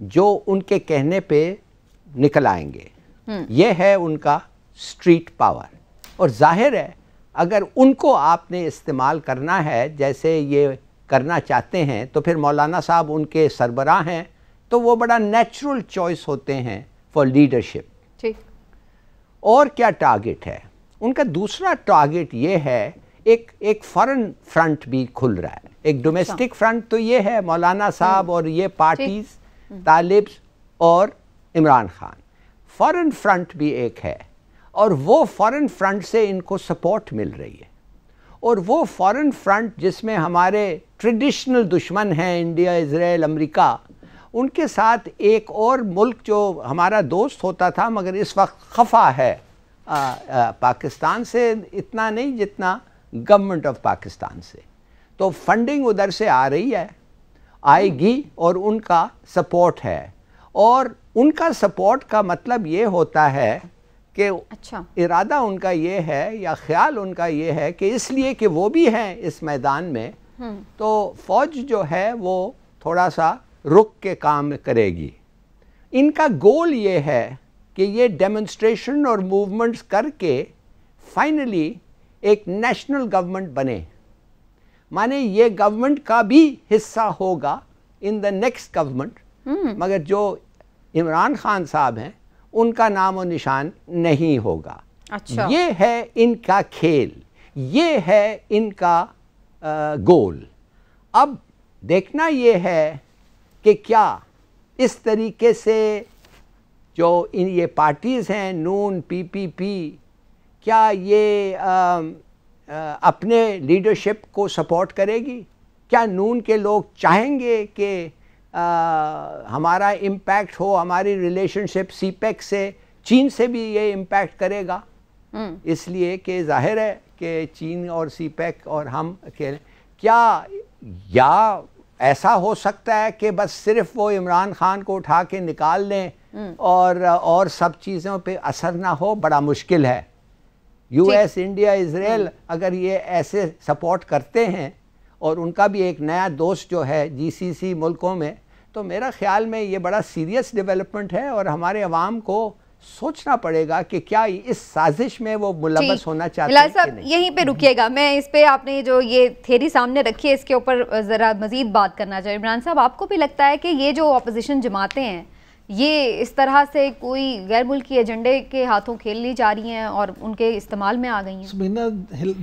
جو ان کے کہنے پہ نکل آئیں گے. یہ ہے ان کا اسٹریٹ پاور. اور ظاہر ہے اگر ان کو آپ نے استعمال کرنا ہے جیسے یہ کرنا چاہتے ہیں تو پھر مولانا صاحب ان کے سربراہ ہیں, تو وہ بڑا نیچرل چوائس ہوتے ہیں فار لیڈرشپ. اور کیا ٹارگٹ ہے ان کا؟ دوسرا ٹارگٹ یہ ہے ایک فارن فرنٹ بھی کھل رہا ہے. ایک ڈومیسٹک فرنٹ تو یہ ہے مولانا صاحب اور یہ پارٹیز, طالب اور عمران خان. فارن فرنٹ بھی ایک ہے, اور وہ فارن فرنٹ سے ان کو سپورٹ مل رہی ہے. اور وہ فارن فرنٹ جس میں ہمارے ٹریڈیشنل دشمن ہیں انڈیا, اسرائیل, امریکہ, ان کے ساتھ ایک اور ملک جو ہمارا دوست ہوتا تھا مگر اس وقت خفا ہے پاکستان سے, اتنا نہیں جتنا گورنمنٹ آف پاکستان سے. تو فنڈنگ ادھر سے آ رہی ہے, آئے گی, اور ان کا سپورٹ ہے. اور ان کا سپورٹ کا مطلب یہ ہوتا ہے کہ ارادہ ان کا یہ ہے یا خیال ان کا یہ ہے کہ اس لیے کہ وہ بھی ہیں اس میدان میں, تو فوج جو ہے وہ تھوڑا سا رک کے کام کرے گی. ان کا گول یہ ہے کہ یہ ڈیمونسٹریشن اور موومنٹس کر کے فائنلی ایک نیشنل گورنمنٹ بنے. مانے یہ گورنمنٹ کا بھی حصہ ہوگا ان دا نیکسٹ گورنمنٹ, مگر جو عمران خان صاحب ہیں ان کا نام و نشان نہیں ہوگا. یہ ہے ان کا کھیل, یہ ہے ان کا گول. اب دیکھنا یہ ہے کہ کیا اس طریقے سے جو یہ پارٹیز ہیں نون, پی پی پی, کیا یہ اپنے لیڈرشپ کو سپورٹ کرے گی؟ کیا نون کے لوگ چاہیں گے کہ ہمارا امپیکٹ ہو, ہماری ریلیشن شپ سی پیک سے, چین سے بھی یہ امپیکٹ کرے گا؟ اس لیے کہ ظاہر ہے کہ چین اور سی پیک اور ہم کیا, یا ایسا ہو سکتا ہے کہ بس صرف وہ عمران خان کو اٹھا کے نکال لیں اور سب چیزوں پہ اثر نہ ہو؟ بڑا مشکل ہے. یو ایس, انڈیا, اسرائیل اگر یہ ایسے سپورٹ کرتے ہیں اور ان کا بھی ایک نیا دوست جو ہے جی سی سی ملکوں میں, تو میرا خیال میں یہ بڑا سیریس ڈیولپمنٹ ہے, اور ہمارے عوام کو سوچنا پڑے گا کہ کیا اس سازش میں وہ ملوث ہونا چاہتے ہیں کہ نہیں. یہیں پہ رکیے گا, میں اس پہ آپ نے جو یہ تھیری سامنے رکھی ہے اس کے اوپر ذرا مزید بات کرنا چاہیے. عمران صاحب, آپ کو بھی لگتا ہے کہ یہ جو اپوزیشن جماعتیں ہیں یہ اس طرح سے کوئی غیر ملکی ایجنڈے کے ہاتھوں کھیل لی جا رہی ہیں اور ان کے استعمال میں آ گئی ہیں؟ سمینا,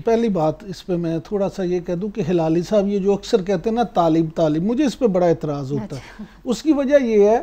پہلی بات اس پہ میں تھوڑا سا یہ کہہ دوں کہ ہلالی صاحب یہ جو اکثر کہتے ہیں نا طالب, مجھے اس پہ بڑا اعتراض ہوتا ہے. اس کی وجہ یہ ہے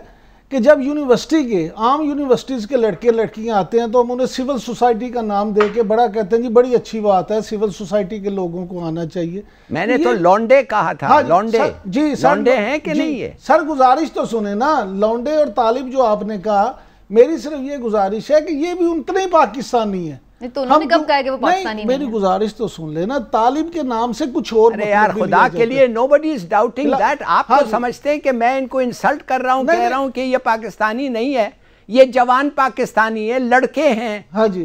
کہ جب یونیورسٹی کے عام یونیورسٹیز کے لڑکے لڑکیاں آتے ہیں تو ہم انہیں سول سوسائٹی کا نام دے کے بڑا کہتے ہیں جی بڑی اچھی بات ہے, سول سوسائٹی کے لوگوں کو آنا چاہیے. میں نے تو لونڈے کہا تھا. لونڈے جی لونڈے ہیں کہ نہیں ہے؟ سر گزارش تو سنیں نا, لونڈے اور طالب جو آپ نے کہا, میری صرف یہ گزارش ہے کہ یہ بھی اتنے ہی پاکستانی ہیں. تو انہوں نے کب کہا کہ وہ پاکستانی نہیں ہے؟ میری گزارش تو سن لینا, طالب کے نام سے کچھ اور. ارے یار خدا کے لیے, nobody is doubting that. آپ تو سمجھتے ہیں کہ میں ان کو انسلٹ کر رہا ہوں, کہہ رہا ہوں کہ یہ پاکستانی نہیں ہے, یہ جوان پاکستانی ہے, لڑکے ہیں.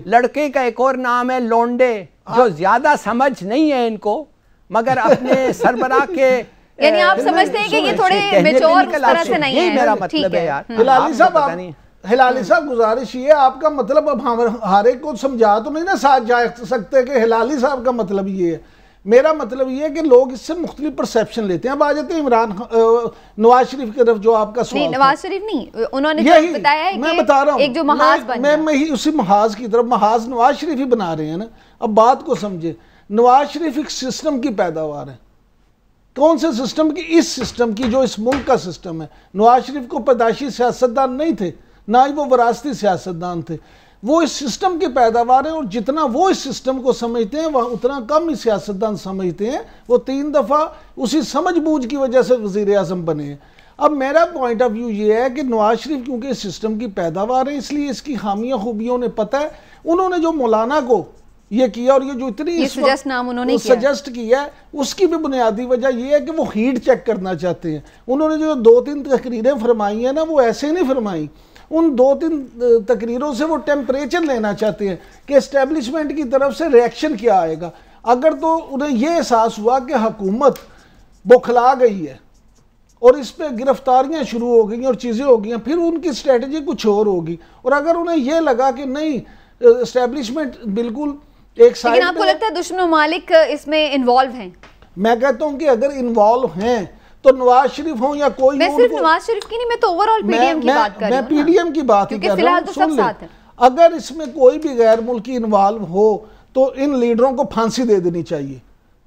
لڑکے کا ایک اور نام ہے لونڈے, جو زیادہ سمجھ نہیں ہے ان کو, مگر اپنے سربراہ کے یعنی آپ سمجھتے ہیں کہ یہ تھوڑے میچور اس طرح سے نہیں ہے. یہ میرا مطلب ہے یار. ہلالی صاحب گزارش یہ ہے, آپ کا مطلب اب ہر ایک کو سمجھا تو نہیں نا ساتھ جا سکتے کہ ہلالی صاحب کا مطلب یہ ہے. میرا مطلب یہ ہے کہ لوگ اس سے مختلف پرسیپشن لیتے ہیں. اب آ جاتے ہیں نواز شریف کی طرف, جو آپ کا سوال. نہیں, نواز شریف نہیں, انہوں نے جو بتایا ہے میں بتا رہا ہوں, ایک جو محاذ بن گیا, میں ہی اسی محاذ کی طرف, محاذ نواز شریف ہی بنا رہے ہیں نا. اب بات کو سمجھے, نواز شریف ایک سسٹم کی پیداوار ہے. کون سے سسٹم کی؟ اس سسٹم کی جو اس ملک کا سسٹم ہے. نواز شریف کو پیدائشی سیاستدان نہیں تھے, نہ ہی وہ وراثتی سیاستدان تھے, وہ اس سسٹم کی پیداوار ہیں. اور جتنا وہ اس سسٹم کو سمجھتے ہیں وہ اتنا کم ہی سیاستدان سمجھتے ہیں. وہ 3 دفعہ اسی سمجھ بوجھ کی وجہ سے وزیر اعظم بنے ہیں. اب میرا پوائنٹ آف ویو یہ ہے کہ نواز شریف کیونکہ اس سسٹم کی پیداوار ہے, اس لیے اس کی خامیاں خوبیوں نے پتہ ہے. انہوں نے جو مولانا کو یہ کیا اور یہ جو اتنی سجسٹ کیا ہے, اس کی بھی بنیادی وجہ یہ ہے کہ وہ ہیٹ چیک کرنا چاہتے ہیں. انہوں نے جو 2-3 تقریریں فرمائی ہیں نا, وہ ایسے نہیں فرمائی. ان 2-3 تقریروں سے وہ ٹیمپریچر لینا چاہتے ہیں کہ اسٹیبلشمنٹ کی طرف سے ریئیکشن کیا آئے گا. اگر تو انہیں یہ احساس ہوا کہ حکومت بوکھلا گئی ہے, اور اس پہ گرفتاریاں شروع ہو گئی اور چیزیں ہو گئی ہیں، پھر ان کی اسٹریٹجی کچھ اور ہوگی. اور اگر انہیں یہ لگا کہ نہیں اسٹیبلشمنٹ بالکل ایک سائڈ، لیکن آپ کو لگتا ہے دشمن ممالک اس میں انوالو ہیں؟ میں کہتا ہوں کہ اگر انوالو ہیں تو نواز شریف ہوں یا کوئی، میں صرف نواز شریف کی نہیں، میں تو over all P D M کی بات کر رہی ہوں. میں پی ڈی ایم کی بات ہی کر رہا ہوں. سن لیں، اگر اس میں کوئی بھی غیر ملکی انوالو ہو تو ان لیڈروں کو پھانسی دے دینی چاہیے.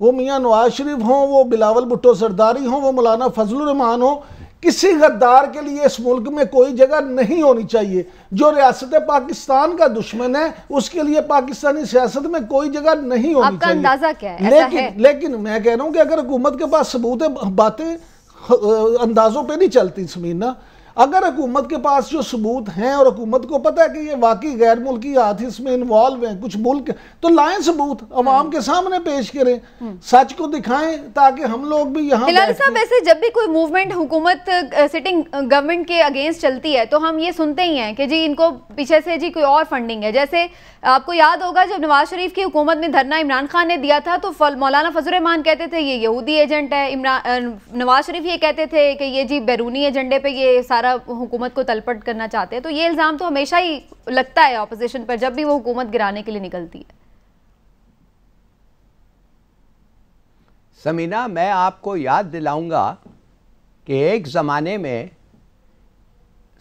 وہ میاں نواز شریف ہوں، وہ بلاول بھٹو زرداری ہوں، وہ مولانا فضل الرحمان ہوں، کسی غدار کے لیے اس ملک میں کوئی جگہ نہیں ہونی چاہیے. جو ریاست پاکستان کا دشمن ہے اس کے لیے پاکستانی سیاست میں کوئی جگہ نہیں ہونی چاہیے. آپ کا اندازہ کیا ہے؟ لیکن میں کہہ رہا ہوں کہ اگر حکومت کے پاس ثبوت ہے، باتیں اندازوں پہ نہیں چلتی سمینا. اگر حکومت کے پاس جو ثبوت ہیں اور حکومت کو پتہ ہے کہ یہ واقعی غیر ملکی ہاتھ اس میں انوالو ہیں کچھ ملک، تو لائیں ثبوت، عوام کے سامنے پیش کریں، سچ کو دکھائیں تاکہ ہم لوگ بھی یہاں. ہلال صاحب، ایسے جب بھی کوئی موومنٹ حکومت سٹنگ گورنمنٹ کے اگینسٹ چلتی ہے تو ہم یہ سنتے ہی ہیں کہ جی ان کو پیچھے سے جی کوئی اور فنڈنگ ہے. جیسے آپ کو یاد ہوگا جب نواز شریف کی حکومت میں دھرنا عمران خان نے دیا تھا تو مولانا فضل الرحمان کہتے تھے یہ یہودی ایجنٹ ہے، نواز شریف یہ کہتے تھے کہ یہ جی بیرونی ایجنڈے پہ یہ سارا حکومت کو تلپٹ کرنا چاہتے ہیں. تو یہ الزام تو ہمیشہ ہی لگتا ہے اپوزیشن پر جب بھی وہ حکومت گرانے کے لیے نکلتی ہے. سمینا، میں آپ کو یاد دلاؤں گا کہ ایک زمانے میں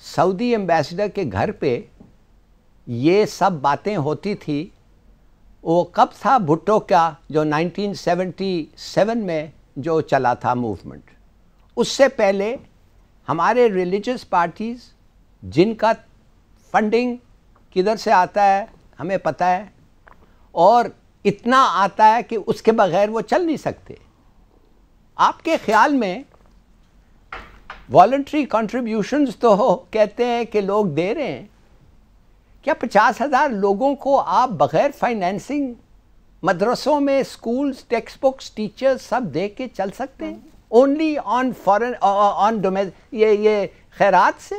سعودی ایمبیسڈر کے گھر پہ یہ سب باتیں ہوتی تھی. وہ کب تھا بھٹو کا جو 1977 میں جو چلا تھا موومنٹ. اس سے پہلے ہمارے ریلیجس پارٹیز جن کا فنڈنگ کدھر سے آتا ہے ہمیں پتہ ہے، اور اتنا آتا ہے کہ اس کے بغیر وہ چل نہیں سکتے. آپ کے خیال میں والنٹری کنٹریبیوشنز تو کہتے ہیں کہ لوگ دے رہے ہیں، کیا 50,000 لوگوں کو آپ بغیر فائنینسنگ مدرسوں میں اسکولز، ٹیکسٹ بکس، ٹیچرز سب دے کے چل سکتے ہیں؟ اونلی آن فارن آن یہ خیرات سے؟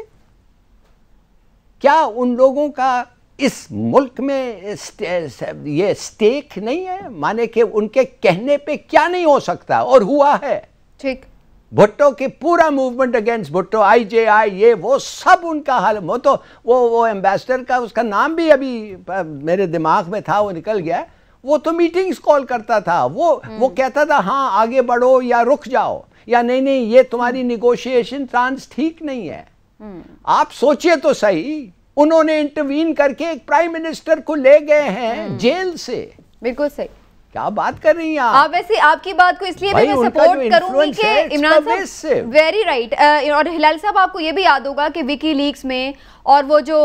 کیا ان لوگوں کا اس ملک میں یہ سٹیک نہیں ہے؟ مانے کہ ان کے کہنے پہ کیا نہیں ہو سکتا اور ہوا ہے. ٹھیک، بھٹو کے پورا موومنٹ اگینسٹ بھٹو، آئی جے آئی، یہ وہ سب ان کا حل. وہ تو وہ ایمبیسڈر کا اس کا نام بھی ابھی میرے دماغ میں تھا، وہ نکل گیا. وہ تو میٹنگز کال کرتا تھا، وہ کہتا تھا ہاں آگے بڑھو یا رک جاؤ، یا نہیں یہ تمہاری نیگوشیشن ٹرانس ٹھیک نہیں ہے. آپ سوچئے تو صحیح، انہوں نے انٹروین کر کے ایک پرائم منسٹر کو لے گئے ہیں جیل سے. بالکل صحیح. کیا بات کر رہی ہیں آپ؟ ویسے آپ کی بات کو اس لیے بھی میں سپورٹ کروں گی کہ عمران صاحب ویری رائٹ. اور ہلال صاحب آپ کو یہ بھی یاد ہوگا کہ وکی لیکس میں اور وہ جو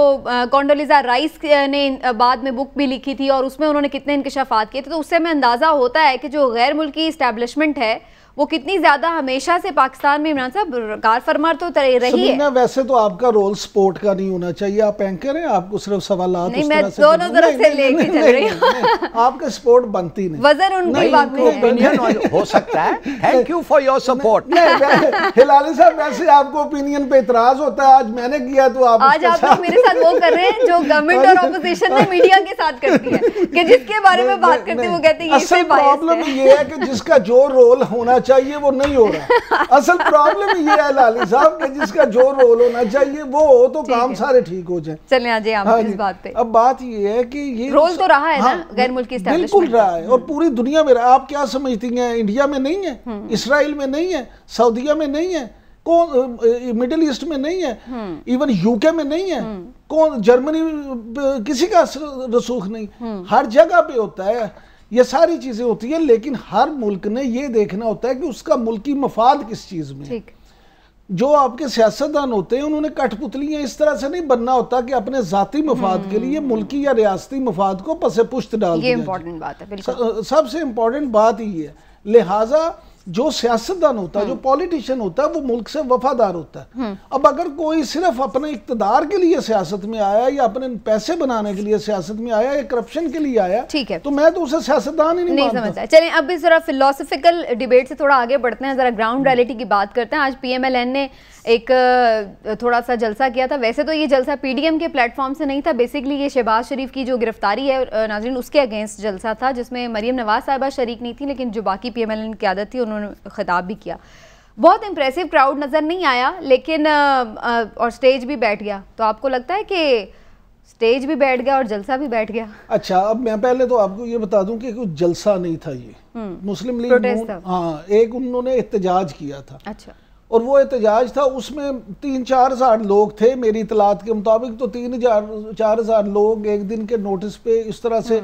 کونڈولیزا رائس نے بعد میں بک بھی لکھی تھی اور اس میں انہوں نے کتنے انکشافات کیے تھے، تو اس سے ہمیں اندازہ ہوتا ہے کہ جو غیر ملکی اسٹیبلشمنٹ ہے وہ کتنی زیادہ ہمیشہ سے پاکستان میں عمران صاحب کار فرما تو رہی ہے. ویسے تو آپ کا رول سپورٹ کا نہیں ہونا چاہیے، آپ اینکر ہیں، آپ کو صرف سوالات نہیں، میں دونوں طرف سے لے کے چل رہی ہوں. آپ کا سپورٹ بنتی نہیں، وزن ان کی بات میں ہو سکتا ہے. Thank you for your support. Hilali صاحب ویسے آپ کو اوپینین پہ اعتراض ہوتا ہے، آج میں نے کیا تو آپ آج آپ لوگ میرے ساتھ وہ کر رہے ہیں جو گورنمنٹ اور اپوزیشن میں میڈیا کے ساتھ کرتی ہے کہ جس کے بارے میں بات کرتے ہیں وہ کہتے ہیں یہ اصل پرابلم یہ ہے کہ جس کا جو رول ہونا چاہیے وہ نہیں ہو رہا. اصل پرابلم یہ ہے لالی صاحب کہ جس کا جو رول ہونا چاہیے وہ ہو تو کام سارے ٹھیک ہو جائیں. چلیں آ جائیں آپ اس بات پہ. اب بات یہ ہے کہ یہ رول تو رہا ہے نا غیر ملکی اسٹیبلشمنٹ، بالکل رہا ہے اور پوری دنیا میں رہا. آپ کیا سمجھتی ہیں انڈیا میں نہیں ہے، اسرائیل میں نہیں ہے، سعودیہ میں نہیں ہے، کون مڈل ایسٹ میں نہیں ہے، ایون یو کے میں نہیں ہے، کون جرمنی کسی کا رسوخ نہیں، ہر جگہ پہ ہوتا ہے. یہ ساری چیزیں ہوتی ہیں، لیکن ہر ملک نے یہ دیکھنا ہوتا ہے کہ اس کا ملکی مفاد کس چیز میں ہے. جو آپ کے سیاستدان ہوتے ہیں انہوں نے کٹ پتلیاں اس طرح سے نہیں بننا ہوتا کہ اپنے ذاتی مفاد کے لیے ملکی یا ریاستی مفاد کو پس پشت ڈال دیا. یہ امپورٹنٹ بات ہے. بالکل سب سے امپورٹنٹ بات یہ ہے. لہٰذا جو سیاستدان ہوتا ہے، جو پولیٹیشین ہوتا ہے، وہ ملک سے وفادار ہوتا ہے. اب اگر کوئی صرف اپنے اقتدار کے لیے سیاست میں آیا یا اپنے پیسے بنانے کے لیے سیاست میں آیا یا کرپشن کے لیے آیا، تو میں تو اسے سیاستدان ہی نہیں مانتا. چلیں اب اس ذرا فلسفیکل ڈیبیٹ سے تھوڑا آگے بڑھتے ہیں، ذرا گراؤنڈ ریئلٹی کی بات کرتے ہیں. آج پی ایم ایل این نے ایک تھوڑا سا جلسہ کیا تھا. ویسے تو یہ جلسہ پی ڈی ایم کے پلیٹ فارم سے نہیں تھا، بیسکلی یہ شہباز شریف کی جو گرفتاری ہے ناظرین اس کے اگینسٹ جلسہ تھا، جس میں مریم نواز صاحبہ شریک نہیں تھی، لیکن جو باقی پی ایم ایل این کی قیادت تھی انہوں نے خطاب بھی کیا. بہت امپریسو کراؤڈ نظر نہیں آیا، لیکن اور سٹیج بھی بیٹھ گیا، تو آپ کو لگتا ہے کہ سٹیج بھی بیٹھ گیا اور جلسہ بھی بیٹھ گیا؟ اچھا، اب میں پہلے تو آپ کو یہ بتا دوں کہ کوئی جلسہ نہیں تھا، یہ مسلم لیگ ہاں ایک انہوں نے احتجاج کیا تھا، اچھا، اور وہ احتجاج تھا، اس میں 3-4 ہزار لوگ تھے میری اطلاعات کے مطابق، تو 3-4 ہزار لوگ ایک دن کے نوٹس پہ اس طرح سے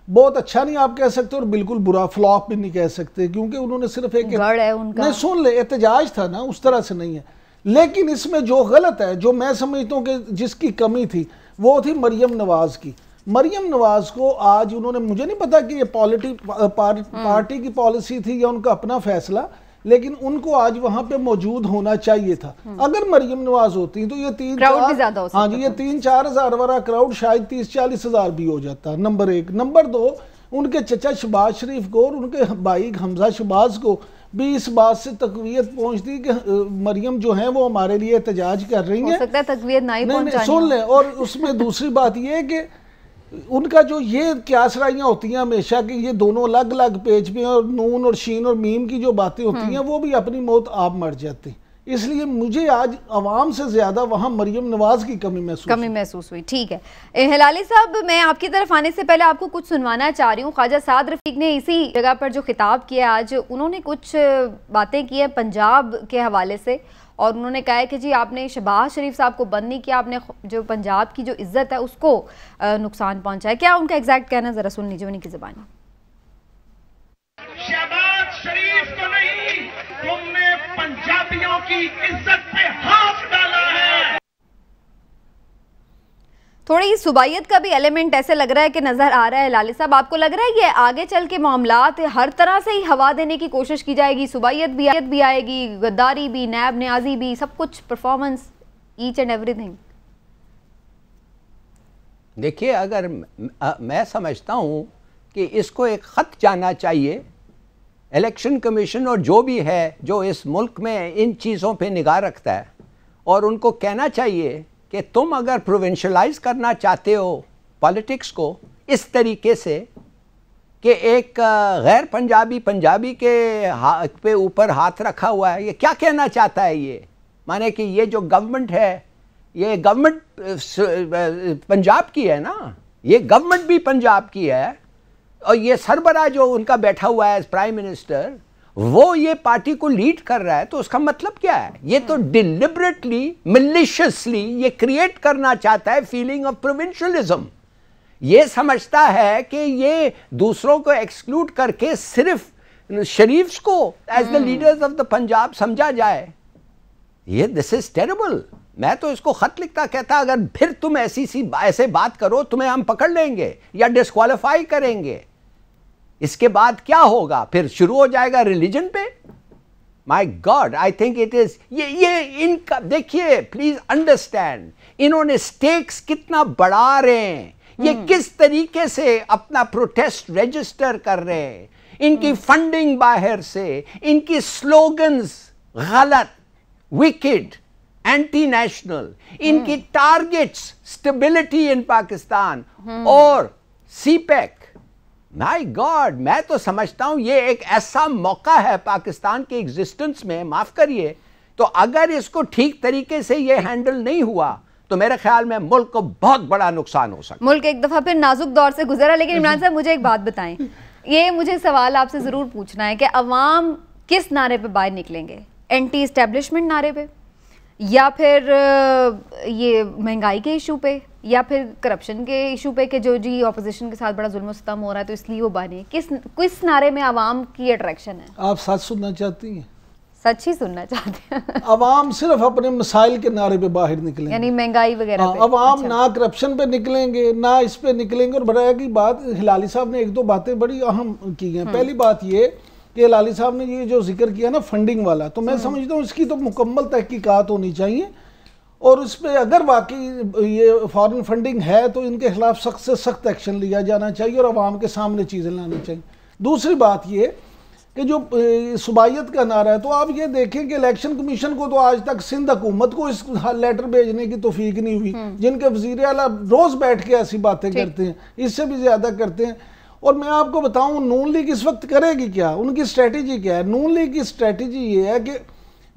بہت اچھا نہیں آپ کہہ سکتے اور بالکل برا فلاپ بھی نہیں کہہ سکتے، کیونکہ انہوں نے صرف ایک نہیں سن لے احتجاج تھا نا، اس طرح سے نہیں ہے۔ لیکن اس میں جو غلط ہے، جو میں سمجھتا ہوں کہ جس کی کمی تھی، وہ تھی مریم نواز کی۔ مریم نواز کو آج انہوں نے، مجھے نہیں پتا کہ یہ پارٹی کی پالیسی تھی یا ان کا اپنا فیصلہ، لیکن ان کو آج وہاں پہ موجود ہونا چاہیے تھا۔ اگر مریم نواز ہوتی تو یہ 3-4 ہزار والا کراؤڈ شاید 30-40 ہزار بھی ہو جاتا، نمبر 1۔ نمبر 2، ان کے چچا شہباز شریف کو اور ان کے بھائی حمزہ شہباز کو بھی اس بات سے تقویت پہنچتی کہ مریم جو ہیں وہ ہمارے لیے احتجاج کر رہی ہیں، ہو سکتا ہے تقویت نہ ہی پہنچانی، سن لیں۔ اور اس میں دوسری بات یہ ہے کہ ان کا جو یہ قیاسرائیاں ہوتی ہیں ہمیشہ کہ یہ دونوں الگ الگ پیج پہ، اور نون اور شین اور میم کی جو باتیں ہوتی ہیں وہ بھی اپنی موت آپ مر جاتے ہیں۔ اس لیے مجھے آج عوام سے زیادہ وہاں مریم نواز کی کمی محسوس ہوئی۔ ٹھیک ہے ہلالی صاحب، میں آپ کی طرف آنے سے پہلے آپ کو کچھ سنوانا چاہ رہی ہوں۔ خواجہ سعد رفیق نے اسی جگہ پر جو خطاب کیا آج، انہوں نے کچھ باتیں کی ہیں پنجاب کے حوالے سے، اور انہوں نے کہا ہے کہ جی آپ نے شہباز شریف صاحب کو بند نہیں کیا، آپ نے جو پنجاب کی جو عزت ہے اس کو نقصان پہنچا ہے۔ کیا ان کا ایگزیکٹ کہنا، ذرا سن لیجیے انہی کی زبانی۔ شہباز شریف کو نہیں، تم نے پنجابیوں کی عزت پہ ہاتھ ڈالا ہے۔ تھوڑی صوبائیت کا بھی ایلیمنٹ ایسے لگ رہا ہے کہ نظر آ رہا ہے ہلالی صاحب، آپ کو لگ رہا ہے یہ آگے چل کے معاملات ہر طرح سے ہی ہوا دینے کی کوشش کی جائے گی، صوبائیت بھی آئے گی، غداری بھی، نیب نیازی بھی، سب کچھ پرفارمنس، ایچ اینڈ ایوری تھنگ؟ دیکھیے، اگر میں سمجھتا ہوں کہ اس کو ایک خط جانا چاہیے الیکشن کمیشن اور جو بھی ہے جو اس ملک میں ان چیزوں پہ نگاہ رکھتا ہے، اور ان کو کہنا چاہیے کہ تم اگر پروونشلائز کرنا چاہتے ہو پالیٹکس کو اس طریقے سے کہ ایک غیر پنجابی کے پہ اوپر ہاتھ رکھا ہوا ہے، یہ کیا کہنا چاہتا ہے؟ یہ مانے کہ یہ جو گورنمنٹ ہے، یہ گورنمنٹ پنجاب کی ہے نا، یہ گورنمنٹ بھی پنجاب کی ہے، اور یہ سربراہ جو ان کا بیٹھا ہوا ہے پرائم منسٹر، وہ یہ پارٹی کو لیڈ کر رہا ہے، تو اس کا مطلب کیا ہے؟ یہ تو ڈیلیبریٹلی ملیشیسلی یہ کریٹ کرنا چاہتا ہے فیلنگ آف پروونشلزم۔ یہ سمجھتا ہے کہ یہ دوسروں کو ایکسکلوڈ کر کے صرف شریفs کو as the leaders of the Punjab سمجھا جائے۔ یہ دس از ٹیریبل۔ میں تو اس کو خط لکھتا کہتا اگر پھر تم ایسے بات کرو تمہیں ہم پکڑ لیں گے یا ڈسکوالیفائی کریں گے۔ اس کے بعد کیا ہوگا؟ پھر شروع ہو جائے گا ریلیجن پہ۔ My God, I think it is یہ ان کا، دیکھیے پلیز انڈرسٹینڈ، انہوں نے سٹیکس کتنا بڑھا رہے ہیں، یہ کس طریقے سے اپنا پروٹیسٹ رجسٹر کر رہے ہیں، ان کی فنڈنگ باہر سے، ان کی سلوگنز غلط، وکڈ، اینٹی نیشنل، ان کی ٹارگٹس اسٹیبلٹی ان پاکستان اور سی پیک۔ مائی گاڈ، میں تو سمجھتا ہوں یہ ایک ایسا موقع ہے پاکستان کے ایگزسٹنس میں، معاف کریے، تو اگر اس کو ٹھیک طریقے سے یہ ہینڈل نہیں ہوا تو میرے خیال میں ملک کو بہت بڑا نقصان ہو سکتا ہے۔ ملک ایک دفعہ پھر نازک دور سے گزرا۔ لیکن عمران صاحب مجھے ایک بات بتائیں، یہ مجھے سوال آپ سے ضرور پوچھنا ہے کہ عوام کس نعرے پہ باہر نکلیں گے؟ اینٹی اسٹیبلشمنٹ نعرے پہ، یا پھر یہ مہنگائی کے ایشو پہ، یا پھر کرپشن کے ایشو پہ کہ جو جی اپوزیشن کے ساتھ بڑا ظلم و ستم ہو رہا ہے تو اس لیے وہ بنے؟ کس نعرے میں عوام کی اٹریکشن ہے؟ آپ سچ سننا چاہتی ہیں؟ سچ ہی سننا چاہتے ہیں۔ عوام صرف اپنے مسائل کے نعرے پہ باہر نکلیں گے، یعنی مہنگائی وغیرہ پہ؟ عوام نہ کرپشن پہ نکلیں گے، نہ اس پہ نکلیں گے۔ اور بڑا کی بات، ہلالی صاحب نے ایک دو باتیں بڑی اہم کی ہیں۔ پہلی بات یہ کہ ہلالی صاحب نے یہ جو ذکر کیا نا فنڈنگ والا، تو میں سمجھتا ہوں اس کی تو مکمل تحقیقات ہونی چاہیے، اور اس پہ اگر واقعی یہ فارن فنڈنگ ہے تو ان کے خلاف سخت سے سخت ایکشن لیا جانا چاہیے اور عوام کے سامنے چیزیں لانی چاہیے۔ دوسری بات یہ کہ جو صوبائیت کا نعرہ ہے، تو آپ یہ دیکھیں کہ الیکشن کمیشن کو تو آج تک سندھ حکومت کو اس لیٹر بھیجنے کی توفیق نہیں ہوئی، جن کے وزیر اعلیٰ روز بیٹھ کے ایسی باتیں کرتے ہیں، اس سے بھی زیادہ کرتے ہیں۔ اور میں آپ کو بتاؤں نون لیگ اس وقت کرے گی کیا، ان کی اسٹریٹجی کیا ہے؟ نون لیگ کی اسٹریٹجی یہ ہے کہ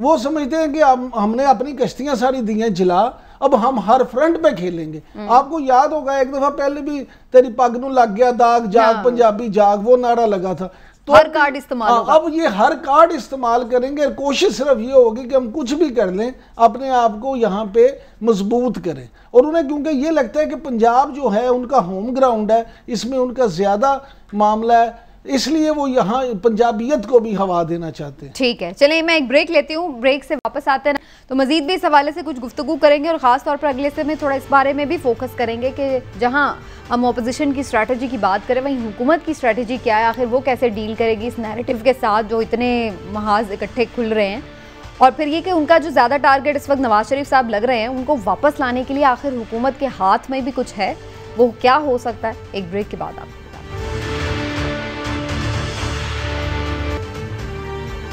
وہ سمجھتے ہیں کہ ہم نے اپنی کشتیاں ساری دی ہیں جلا، اب ہم ہر فرنٹ پہ کھیلیں گے. آپ کو یاد ہوگا ایک دفعہ پہلے بھی تیری پگ نو لگ گیا داغ، جاگ پنجابی جاگ، وہ نعرہ لگا تھا. تو ہر کارڈ استعمال ہوگا. اب یہ ہر کارڈ استعمال کریں گے. کوشش صرف یہ ہوگی کہ ہم کچھ بھی کر لیں اپنے آپ کو یہاں پہ مضبوط کریں. اور انہیں کیونکہ یہ لگتا ہے کہ پنجاب جو ہے ان کا ہوم گراؤنڈ ہے، اس میں ان کا زیادہ معاملہ ہے، اس لیے وہ یہاں پنجابیت کو بھی ہوا دینا چاہتے ہیں. ٹھیک ہے، چلیں میں ایک بریک لیتی ہوں، بریک سے واپس آتے ہیں تو مزید بھی اس حوالے سے کچھ گفتگو کریں گے، اور خاص طور پر اگلے سے میں تھوڑا اس بارے میں بھی فوکس کریں گے کہ جہاں ہم اپوزیشن کی اسٹریٹجی کی بات کریں وہیں حکومت کی اسٹریٹجی کیا ہے، آخر وہ کیسے ڈیل کرے گی اس نیریٹو کے ساتھ جو اتنے محاذ اکٹھے کھل رہے ہیں. اور پھر یہ کہ ان کا جو زیادہ ٹارگٹ اس وقت نواز شریف صاحب لگ رہے ہیں، ان کو واپس لانے کے لیے آخر حکومت کے ہاتھ میں بھی کچھ ہے، وہ کیا ہو سکتا ہے. ایک بریک کے بعد آپ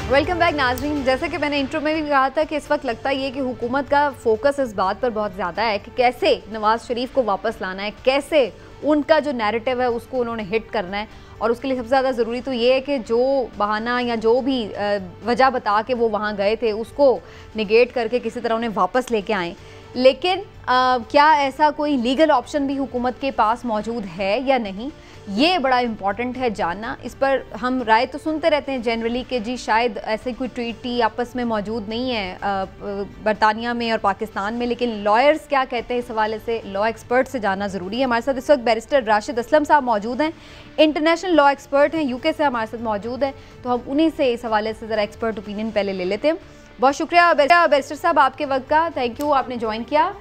ویلکم بیک ناظرین. جیسا کہ میں نے انٹرو میں بھی کہا تھا کہ اس وقت لگتا یہ کہ حکومت کا فوکس اس بات پر بہت زیادہ ہے کہ کیسے نواز شریف کو واپس لانا ہے، کیسے ان کا جو نیریٹو ہے اس کو انہوں نے ہٹ کرنا ہے. اور اس کے لیے سب سے زیادہ ضروری تو یہ ہے کہ جو بہانہ یا جو بھی وجہ بتا کے وہ وہاں گئے تھے اس کو نگیٹ کر کے کسی طرح انہیں واپس لے کے آئیں. لیکن کیا ایسا کوئی لیگل آپشن بھی حکومت کے پاس موجود ہے یا نہیں، یہ بڑا امپورٹنٹ ہے جاننا. اس پر ہم رائے تو سنتے رہتے ہیں جنرلی کہ جی شاید ایسے کوئی ٹریٹی آپس میں موجود نہیں ہے برطانیہ میں اور پاکستان میں، لیکن لائرز کیا کہتے ہیں اس حوالے سے، لا ایکسپرٹ سے جاننا ضروری ہے. ہمارے ساتھ اس وقت بیرسٹر راشد اسلم صاحب موجود ہیں، انٹرنیشنل لا ایکسپرٹ ہیں، UK سے ہمارے ساتھ موجود ہیں. تو ہم انہی سے اس حوالے سے ذرا ایکسپرٹ اوپینین پہلے لے لیتے ہیں. بہت شکریہ بیرسٹر صاحب آپ کے وقت کا، تھینک یو آپ نے جوائن کیا.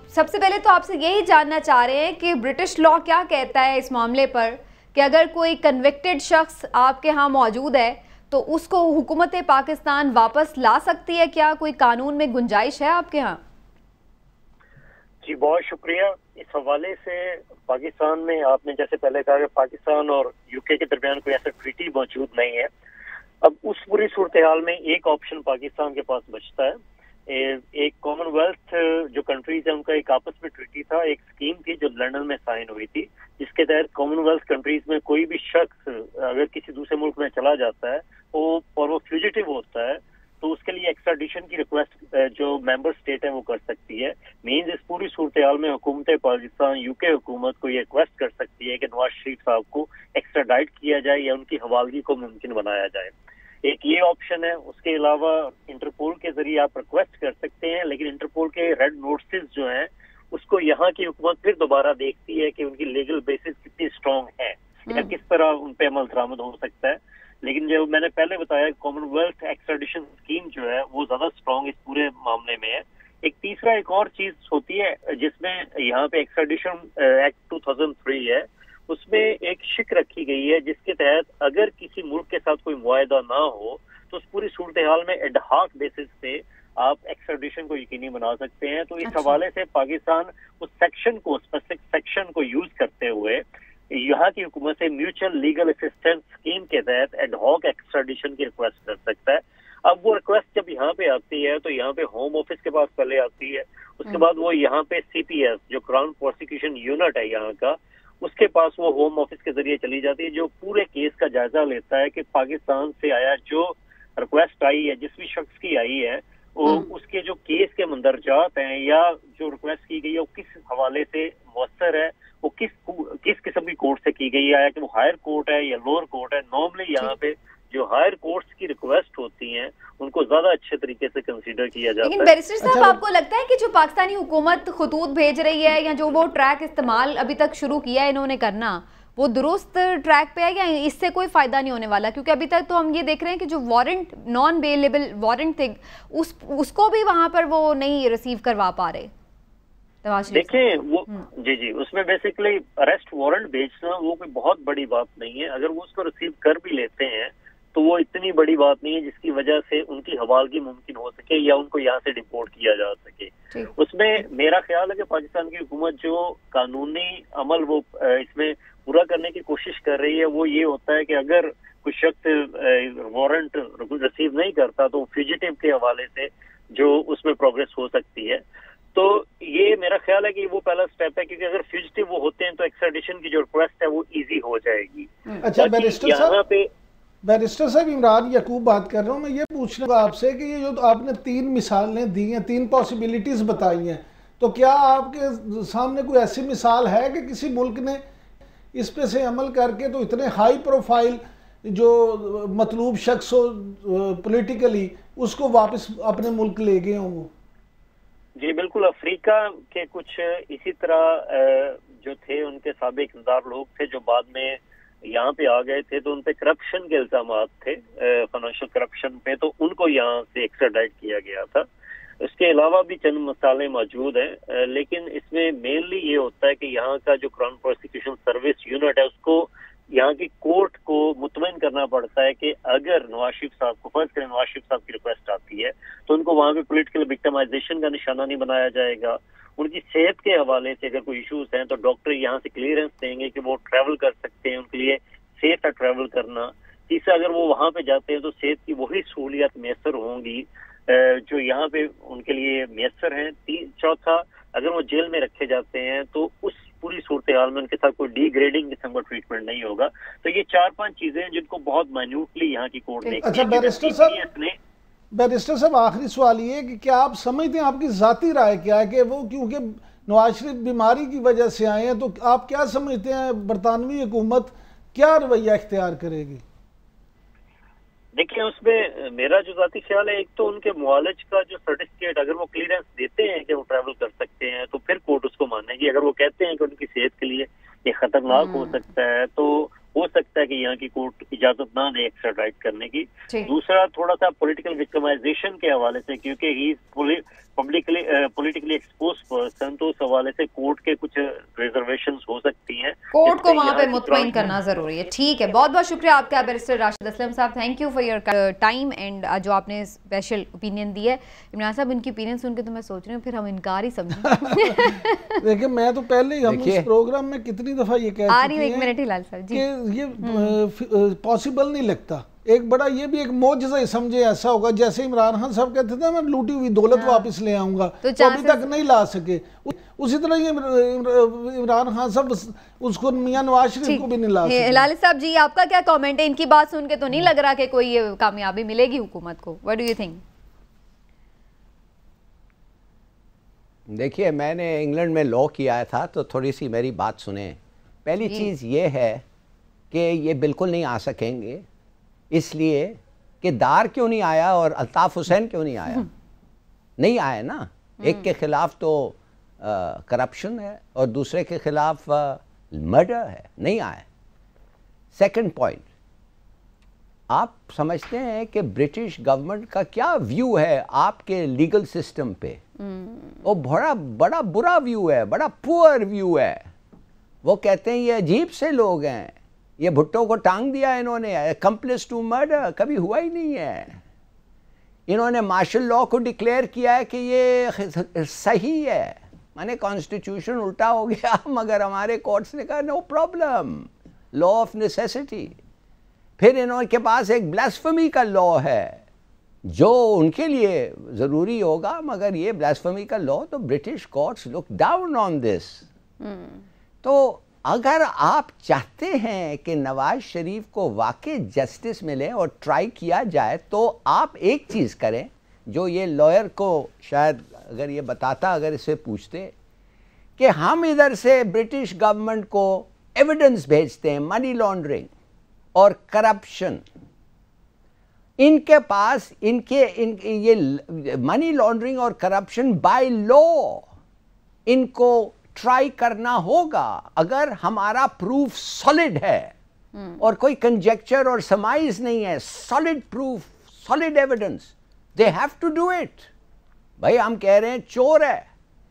سب سے پہلے تو آپ سے یہی جاننا چاہ رہے ہیں کہ برٹش لا کیا کہتا ہے اس معاملے پر کہ اگر کوئی کنوکٹڈ شخص آپ کے ہاں موجود ہے تو اس کو حکومت پاکستان واپس لا سکتی ہے، کیا کوئی قانون میں گنجائش ہے آپ کے ہاں؟ جی بہت شکریہ. اس حوالے سے پاکستان میں آپ نے جیسے پہلے کہا کہ پاکستان اور UK کے درمیان کوئی ایسا ٹریٹی موجود نہیں ہے. اب اس پوری صورتحال میں ایک آپشن پاکستان کے پاس بچتا ہے. ایک کامن ویلتھ جو کنٹریز ہیں ان کا ایک آپس میں ٹریٹی تھا، ایک اسکیم تھی جو لندن میں سائن ہوئی تھی، جس کے تحت کامن ویلتھ کنٹریز میں کوئی بھی شخص اگر کسی دوسرے ملک میں چلا جاتا ہے اور وہ فیوجیٹو ہوتا ہے تو اس کے لیے ایکسٹراڈیشن کی ریکویسٹ جو ممبر اسٹیٹ ہے وہ کر سکتی ہے. مینز اس پوری صورتحال میں حکومت پاکستان UK حکومت کو یہ ریکویسٹ کر سکتی ہے کہ نواز شریف صاحب کو ایکسٹراڈائٹ کیا جائے یا ان کی حوالگی کو ممکن بنایا جائے. ایک یہ آپشن ہے. اس کے علاوہ انٹرپول کے ذریعے آپ ریکویسٹ کر سکتے ہیں، لیکن انٹرپول کے ریڈ نوٹسز جو ہیں اس کو یہاں کی حکومت پھر دوبارہ دیکھتی ہے کہ ان کی لیگل بیسس کتنی اسٹرانگ ہے یا کس طرح ان پہ عمل درآمد ہو سکتا ہے. لیکن جو میں نے پہلے بتایا کامن ویلتھ ایکسٹراڈیشن اسکیم جو ہے وہ زیادہ اسٹرانگ اس پورے معاملے میں ہے. ایک اور چیز ہوتی ہے جس میں یہاں پہ ایکسٹراڈیشن ایکٹ 2003 ہے، اس میں ایک شک رکھی گئی ہے جس کے تحت اگر کسی ملک کے ساتھ کوئی معاہدہ نہ ہو تو اس پوری صورتحال میں ایڈ ہاک بیسس پہ آپ ایکسٹراڈیشن کو یقینی بنا سکتے ہیں. تو اس حوالے سے پاکستان اس سیکشن کو اسپیسیفک سیکشن کو یوز کرتے ہوئے یہاں کی حکومت سے میوچل لیگل اسسٹنس اسکیم کے تحت ایڈ ہاک ایکسٹراڈیشن کی ریکویسٹ کر سکتا ہے. اب وہ ریکویسٹ جب یہاں پہ آتی ہے تو یہاں پہ ہوم آفس کے پاس پہلے آتی ہے، اس کے بعد وہ یہاں پہ CPS جو کراؤن پروسیکیوشن یونٹ ہے یہاں کا، اس کے پاس وہ ہوم آفس کے ذریعے چلی جاتی ہے جو پورے کیس کا جائزہ لیتا ہے کہ پاکستان سے آیا جو ریکویسٹ آئی ہے جس بھی شخص کی آئی ہے وہ اس کے جو کیس کے مندرجات ہیں یا جو ریکویسٹ کی گئی ہے وہ کس حوالے سے مؤثر ہے، وہ کس قسم کی کورٹ سے کی گئی ہے، کہ وہ ہائر کورٹ ہے یا لوور کورٹ ہے. نارملی یہاں پہ جو ہائر کورٹس کی ریکویسٹ ہوتی ہیں ان کو زیادہ اچھے طریقے سے کنسیڈر کیا جاتا ہے. لیکن بیرسٹر صاحب آپ کو لگتا ہے کہ جو پاکستانی حکومت خطوط بھیج رہی ہے یا جو وہ ٹریک استعمال ابھی تک شروع کیا ہے انہوں نے کرنا، وہ درست ٹریک پہ ہے یا اس سے کوئی فائدہ نہیں ہونے والا؟ کیونکہ ابھی تک تو ہم یہ دیکھ رہے ہیں کہ جو وارنٹ نان بیلیبل وارنٹ تھے اس کو بھی وہاں پر وہ نہیں ریسیو کروا پا رہے. دیکھیں وہ جی اس میں بیسیکلی اریسٹ وارنٹ بھیجنا وہ کوئی بہت بڑی بات نہیں ہے. اگر وہ اس کو ریسیو کر بھی لیتے ہیں تو وہ اتنی بڑی بات نہیں ہے جس کی وجہ سے ان کی حوالگی ممکن ہو سکے یا ان کو یہاں سے ڈپورٹ کیا جا سکے. اس میں میرا خیال ہے کہ پاکستان کی حکومت جو قانونی عمل وہ اس میں پورا کرنے کی کوشش کر رہی ہے وہ یہ ہوتا ہے کہ اگر کوئی شخص وارنٹ ریسیو نہیں کرتا تو فیوجیٹو کے حوالے سے جو اس میں پروگریس ہو سکتی ہے. تو یہ میرا خیال ہے کہ وہ پہلا سٹیپ ہے کیونکہ اگر فیوجیٹو وہ ہوتے ہیں تو ایکسٹراڈیشن کی جو ریکویسٹ ہے وہ ایزی ہو جائے گی. اچھا بیرسٹر صاحب بیرسٹر صاحب عمران یعقوب بات کر رہا ہوں. میں یہ پوچھ رہا ہوں آپ سے کہ یہ جو آپ نے 3 مثالیں دی ہیں, 3 پاسبلٹیز بتائی ہیں, تو کیا آپ کے سامنے کوئی ایسی مثال ہے کہ کسی ملک نے اس پہ سے عمل کر کے تو اتنے ہائی پروفائل جو مطلوب شخص ہو پولیٹیکلی اس کو واپس اپنے ملک لے گئے ہوں وہ؟ جی بالکل. افریقہ کے کچھ اسی طرح جو تھے ان کے سابق اقتدار لوگ تھے جو بعد میں یہاں پہ آ گئے تھے, تو ان پہ کرپشن کے الزامات تھے, فائنینشیل کرپشن پہ, تو ان کو یہاں سے ایکسٹراڈائٹ کیا گیا تھا. اس کے علاوہ بھی چند مسائل موجود ہیں, لیکن اس میں مینلی یہ ہوتا ہے کہ یہاں کا جو کراؤن پروسیکیوشن سروس یونٹ ہے اس کو یہاں کی کورٹ کو مطمئن کرنا پڑتا ہے کہ اگر نواز شریف صاحب کو, فرض کریں نواز شریف صاحب کی ریکویسٹ آتی ہے, تو ان کو وہاں پہ پولیٹیکل وکٹمائزیشن کا نشانہ نہیں بنایا جائے گا. ان کی صحت کے حوالے سے اگر کوئی ایشوز ہیں تو ڈاکٹر یہاں سے کلیئرنس دیں گے کہ وہ ٹریول کر سکتے ہیں, ان کے لیے سیف ہے ٹریول کرنا. تیسرا, اگر وہ وہاں پہ جاتے ہیں تو صحت کی وہی سہولیات میسر ہوں گی جو یہاں پہ ان کے لیے میسر ہیں. چوتھا, اگر وہ جیل میں رکھے جاتے ہیں تو اس پوری صورتحال میں ان کے ساتھ کوئی ڈی گریڈنگ قسم کا ٹریٹمنٹ نہیں ہوگا. تو یہ 4-5 چیزیں ہیں جن کو بہت مائنیوٹلی یہاں کی کورٹ نے. اچھا بیرسٹر صاحب آخری سوال یہ ہے کہ کیا آپ سمجھتے ہیں, آپ کی ذاتی رائے کیا ہے کہ وہ کیونکہ نواز شریف بیماری کی وجہ سے آئے ہیں, تو آپ کیا سمجھتے ہیں برطانوی حکومت کیا رویہ اختیار کرے گی؟ دیکھیں اس میں میرا جو ذاتی خیال ہے, ایک تو ان کے معالج کا جو سرٹیفکیٹ اگر وہ کلیئرنس دیتے ہیں کہ وہ ٹریول کر سکتے ہیں تو پھر کورٹ اس کو مانے گی. اگر وہ کہتے ہیں کہ ان کی صحت کے لیے یہ خطرناک ہو سکتا ہے تو ہو سکتا ہے کہ یہاں کی کورٹ اجازت نہ دے ایکسٹراڈائٹ کرنے کی. دوسرا, تھوڑا سا پولیٹیکل وکٹمائزیشن کے حوالے سے, کیونکہ ہی پولیٹیکلی ایکسپوز پرسن, تو اس حوالے سے کورٹ کے کچھ ریزرویشنز ہو سکتی ہیں. کورٹ کو وہاں پہ مطمئن کرنا ضروری ہے. ٹھیک ہے, بہت بہت شکریہ آپ کا بیرسٹر راشد اسلم صاحب. Thank you for your time and جو آپ نے اسپیشل اوپینین دی ہے. عمران صاحب ان کی اوپینین سن کے تو میں سوچ رہی ہوں پھر ہم انکار ہی سمجھیں. دیکھیں میں تو پہلے ہی ہم اس پروگرام میں کتنی دفعہ یہ کہہ چکے ہیں کہ یہ پاسبل نہیں لگتا. ایک بڑا یہ بھی ایک معجزہ ہی سمجھے ایسا ہوگا جیسے عمران خان صاحب کہتے تھے میں لوٹی ہوئی دولت واپس لے آؤں گا, تو ابھی تک نہیں لا سکے. اسی طرح یہ عمران خان صاحب اس کو میاں نواز شریف کو بھی نہیں لا سکے. ہلالی صاحب جی آپ کا کیا کامنٹ ہے؟ ان کی بات سن کے تو نہیں لگ رہا کہ کوئی کامیابی ملے گی حکومت کو. What do you think? دیکھیے میں نے انگلینڈ میں لاء کیا تھا تو تھوڑی سی میری بات سنیں. پہلی چیز یہ ہے کہ یہ بالکل نہیں آ سکیں گے, اس لیے کہ دار کیوں نہیں آیا اور الطاف حسین کیوں نہیں آیا؟ نہیں آئے نا. ایک کے خلاف تو کرپشن ہے اور دوسرے کے خلاف مرڈر ہے, نہیں آئے. سیکنڈ پوائنٹ, آپ سمجھتے ہیں کہ برٹش گورنمنٹ کا کیا ویو ہے آپ کے لیگل سسٹم پہ؟ وہ بڑا برا ویو ہے, بڑا پور ویو ہے. وہ کہتے ہیں یہ عجیب سے لوگ ہیں, یہ بھٹو کو ٹانگ دیا انہوں نے, accomplice to murder کبھی ہوا ہی نہیں ہے. انہوں نے مارشل لاء کو ڈکلیئر کیا ہے کہ یہ صحیح ہے, مانے کانسٹیٹیوشن الٹا ہو گیا, مگر ہمارے کورٹس نے کہا no problem, law of necessity. پھر انہوں کے پاس ایک بلاسفمی کا لاء ہے جو ان کے لیے ضروری ہوگا, مگر یہ بلاسفمی کا لاء تو British courts look down on this. تو اگر آپ چاہتے ہیں کہ نواز شریف کو واقعی جسٹس ملے اور ٹرائی کیا جائے تو آپ ایک چیز کریں جو یہ لائر کو شاید اگر یہ بتاتا, اگر اسے پوچھتے کہ ہم ادھر سے برٹش گورنمنٹ کو ایویڈنس بھیجتے ہیں منی لانڈرنگ اور کرپشن, ان کے پاس یہ منی لانڈرنگ اور کرپشن بائی لاء ان کو ٹرائی کرنا ہوگا. اگر ہمارا پروف سالڈ ہے اور کوئی کنجیکچر اور سمائز نہیں ہے, solid proof, solid evidence, they have to do it. بھائی ہم کہہ رہے ہیں چور ہے,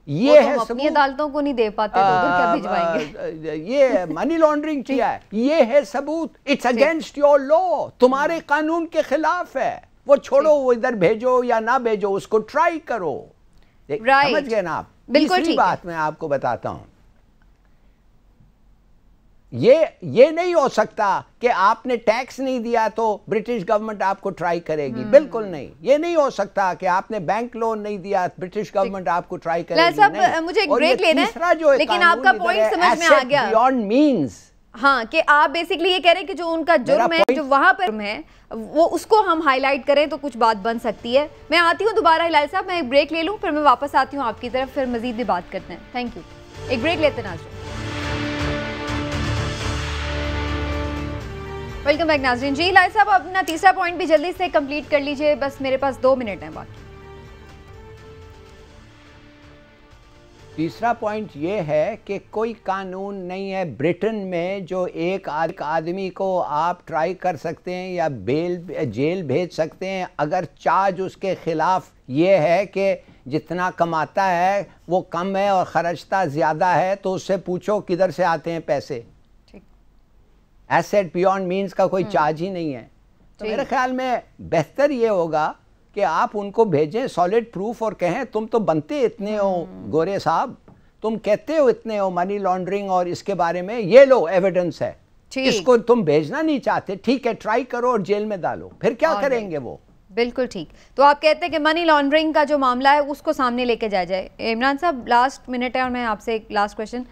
یہ ہے اپنی عدالتوں کو نہیں دے پاتے تو ادھر کیا بھجوائیں گے؟ یہ منی لانڈرنگ کیا ہے, یہ ہے ثبوت, اٹس اگینسٹ یور لاء, تمہارے قانون کے خلاف ہے. وہ چھوڑو, وہ ادھر بھیجو یا نہ بھیجو, اس کو ٹرائی کرو. سمجھ گئے نا آپ؟ تیسری بات میں آپ کو بتاتا ہوں, یہ نہیں ہو سکتا کہ آپ نے ٹیکس نہیں دیا تو برٹش گورنمنٹ آپ کو ٹرائی کرے گی, بالکل نہیں. یہ نہیں ہو سکتا کہ آپ نے بینک لون نہیں دیا برٹش گورنمنٹ آپ کو ٹرائی کرے گی, نہیں. مجھے ایک بریک لینا ہے, لیکن آپ کا پوائنٹ سمجھ میں آ گیا. بیونڈ مینز, ہاں کہ آپ بیسکلی یہ کہہ رہے ہیں کہ جو ان کا جرم ہے جو وہاں پر ہے وہ اس کو ہم ہائی لائٹ کریں تو کچھ بات بن سکتی ہے. میں آتی ہوں دوبارہ ہلال صاحب, میں ایک بریک لے لوں پھر میں واپس آتی ہوں آپ کی طرف, پھر مزید بھی بات کرتے ہیں. Thank you. ایک بریک لیتے ہیں ناظرین. ویلکم بیک ناظرین. جی ہلال صاحب اپنا تیسرا پوائنٹ بھی جلدی سے کمپلیٹ کر لیجئے, بس میرے پاس 2 منٹ ہیں باقی. تیسرا پوائنٹ یہ ہے کہ کوئی قانون نہیں ہے برٹن میں جو ایک آدمی کو آپ ٹرائی کر سکتے ہیں یا جیل بھیج سکتے ہیں اگر چارج اس کے خلاف یہ ہے کہ جتنا کماتا ہے وہ کم ہے اور خرچتا زیادہ ہے, تو اس سے پوچھو کدھر سے آتے ہیں پیسے. ایسیٹ بیونڈ مینز کا کوئی چارج ہی نہیں ہے. تو میرے خیال میں بہتر یہ ہوگا کہ آپ ان کو بھیجیں سالڈ پروف اور کہیں تم تو بنتے اتنے ہو گورے صاحب, تم کہتے ہو اتنے ہو منی لانڈرنگ اور اس کے بارے میں, یہ لو ایویڈنس ہے. اس کو تم بھیجنا نہیں چاہتے, ٹھیک ہے ٹرائی کرو اور جیل میں ڈالو, پھر کیا کریں گے وہ. بالکل ٹھیک. تو آپ کہتے ہیں کہ منی لانڈرنگ کا جو معاملہ ہے اس کو سامنے لے کے جایا جائے. عمران صاحب لاسٹ منٹ ہے اور میں آپ سے ایک لاسٹ کویشچن,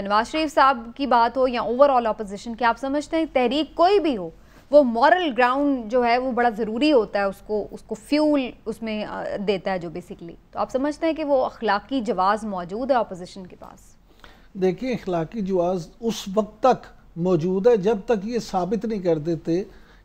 نواز شریف صاحب کی بات ہو یا اوور آل اپوزیشن, کہ آپ سمجھتے ہیں تحریک کوئی بھی ہو وہ مورل گراؤنڈ جو ہے وہ بڑا ضروری ہوتا ہے, اس کو فیول اس میں دیتا ہے جو بیسیکلی, تو آپ سمجھتے ہیں کہ وہ اخلاقی جواز موجود ہے اپوزیشن کے پاس؟ دیکھیں اخلاقی جواز اس وقت تک موجود ہے جب تک یہ ثابت نہیں کر دیتے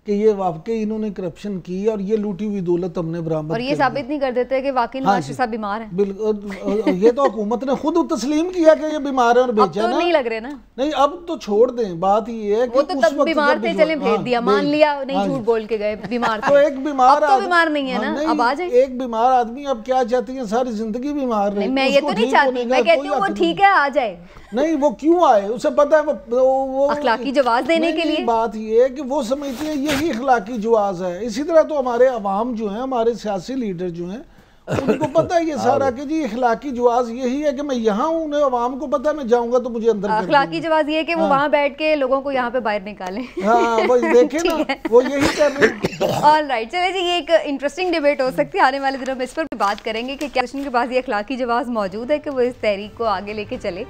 کہ یہ واقعی انہوں نے کرپشن کی اور یہ لوٹی ہوئی دولت ہم نے برآمد کی, اور یہ ثابت نہیں کر دیتے کہ واقعی نواز شریف صاحب بیمار ہیں. بالکل, یہ تو حکومت نے خود تسلیم کیا کہ یہ بیمار ہیں اور بیچا نا. اب تو نہیں لگ رہے نا. نہیں اب تو چھوڑ دیں, بات یہ ہے کہ وہ تو تب بیمار تھے, چلیں بھیج دیا, مان لیا نہیں جھوٹ بول کے گئے, بیمار تھے. تو ایک بیمار اب تو بیمار نہیں ہے نا, اب آ جائیں. ایک بیمار آدمی اب کیا چاہتی ہیں ساری زندگی بیمار رہے. میں یہ تو نہیں چاہتی, میں کہتی ہوں وہ ٹھیک ہے آ جائے. نہیں وہ کیوں آئے, اسے پتہ ہے وہ اخلاقی جواز دینے کے لیے. بات یہ ہے کہ وہ سمجھتی ہیں یہی اخلاقی جواز ہے. اسی طرح تو ہمارے عوام جو ہیں, ہمارے سیاسی لیڈر جو ہیں, ان کو پتہ ہے یہ سارا کہ جی اخلاقی جواز یہی ہے کہ میں یہاں ہوں, انہیں عوام کو پتہ ہے میں جاؤں گا تو مجھے اندر. اخلاقی جواز یہ ہے کہ وہ وہاں بیٹھ کے لوگوں کو یہاں پہ باہر نکالیں. ہاں وہ دیکھیں نا, وہ یہی کر رہے ہیں. آل رائٹ, چلے جی, یہ ایک انٹرسٹنگ ڈیبیٹ ہو سکتی ہے, آنے والے دنوں میں اس پر بھی بات کریں گے کہ کیا کے پاس یہ اخلاقی جواز موجود ہے کہ وہ اس تحریک کو آگے لے کے چلے.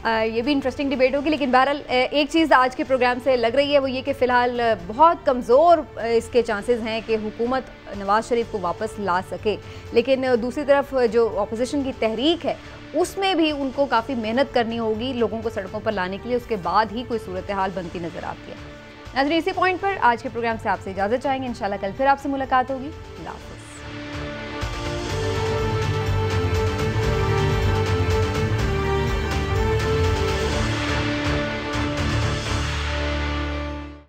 یہ بھی انٹرسٹنگ ڈیبیٹ ہوگی. لیکن بہرحال ایک چیز آج کے پروگرام سے لگ رہی ہے وہ یہ کہ فی الحال بہت کمزور اس کے چانسز ہیں کہ حکومت نواز شریف کو واپس لا سکے. لیکن دوسری طرف جو اپوزیشن کی تحریک ہے اس میں بھی ان کو کافی محنت کرنی ہوگی لوگوں کو سڑکوں پر لانے کے لیے, اس کے بعد ہی کوئی صورتحال بنتی نظر آتی ہے. ناظرین اسی پوائنٹ پر آج کے پروگرام سے آپ سے اجازت چاہیں گے, انشاءاللہ کل پھر آپ سے ملاقات ہوگی. اللہ حافظ.